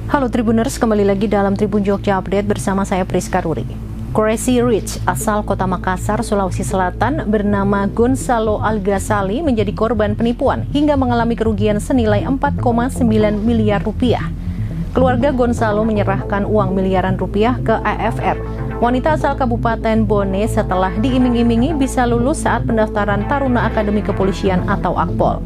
Halo Tribuners, kembali lagi dalam Tribun Jogja Update bersama saya Priska Ruri. Crazy Rich asal kota Makassar, Sulawesi Selatan bernama Gonzalo Al-Ghazali menjadi korban penipuan hingga mengalami kerugian senilai 4,9 miliar rupiah. Keluarga Gonzalo menyerahkan uang miliaran rupiah ke AFR, wanita asal Kabupaten Bone, setelah diiming-imingi bisa lulus saat pendaftaran Taruna Akademi Kepolisian atau Akpol.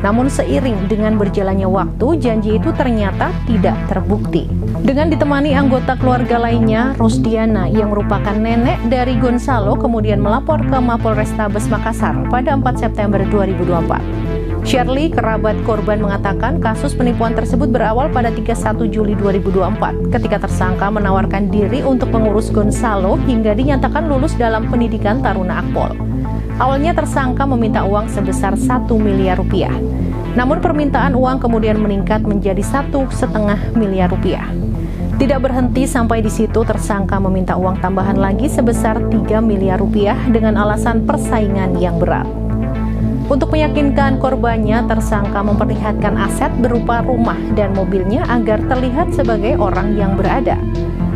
Namun seiring dengan berjalannya waktu, janji itu ternyata tidak terbukti. Dengan ditemani anggota keluarga lainnya, Rusdiana yang merupakan nenek dari Gonzalo kemudian melapor ke Mapolrestabes Makassar pada 4 September 2024. Shirley, kerabat korban, mengatakan kasus penipuan tersebut berawal pada 31 Juli 2024 ketika tersangka menawarkan diri untuk mengurus Gonzalo hingga dinyatakan lulus dalam pendidikan Taruna Akpol. Awalnya tersangka meminta uang sebesar 1 miliar rupiah. Namun permintaan uang kemudian meningkat menjadi 1,5 miliar rupiah. Tidak berhenti sampai di situ, tersangka meminta uang tambahan lagi sebesar 3 miliar rupiah dengan alasan persaingan yang berat. Untuk meyakinkan korbannya, tersangka memperlihatkan aset berupa rumah dan mobilnya agar terlihat sebagai orang yang berada.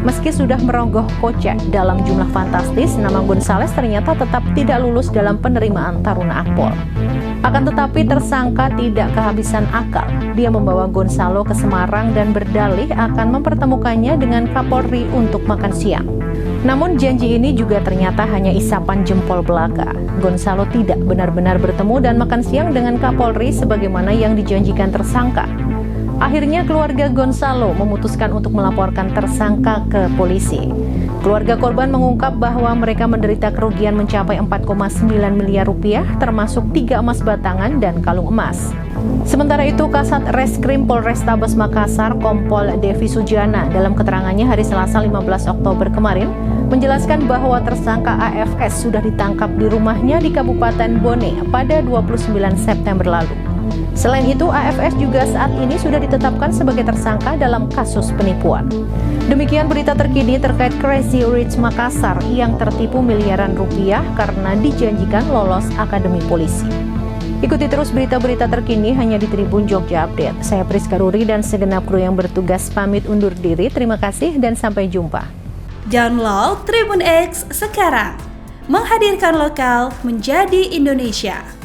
Meski sudah merogoh kocek dalam jumlah fantastis, nama Gonzales ternyata tetap tidak lulus dalam penerimaan Taruna Akpol. Akan tetapi tersangka tidak kehabisan akal. Dia membawa Gonzalo ke Semarang dan berdalih akan mempertemukannya dengan Kapolri untuk makan siang. Namun janji ini juga ternyata hanya isapan jempol belaka. Gonzalo tidak benar-benar bertemu dan makan siang dengan Kapolri sebagaimana yang dijanjikan tersangka. Akhirnya keluarga Gonzalo memutuskan untuk melaporkan tersangka ke polisi. Keluarga korban mengungkap bahwa mereka menderita kerugian mencapai 4,9 miliar rupiah termasuk 3 emas batangan dan kalung emas. Sementara itu, Kasat Reskrim Polrestabes Makassar Kompol Devi Sujana dalam keterangannya hari Selasa 15 Oktober kemarin menjelaskan bahwa tersangka AFS sudah ditangkap di rumahnya di Kabupaten Bone pada 29 September lalu. Selain itu, AFS juga saat ini sudah ditetapkan sebagai tersangka dalam kasus penipuan. Demikian berita terkini terkait Crazy Rich Makassar yang tertipu miliaran rupiah karena dijanjikan lolos Akademi Polisi. Ikuti terus berita-berita terkini hanya di Tribun Jogja Update. Saya Priska Ruri dan segenap kru yang bertugas pamit undur diri. Terima kasih dan sampai jumpa. Download Tribun X sekarang, menghadirkan lokal menjadi Indonesia.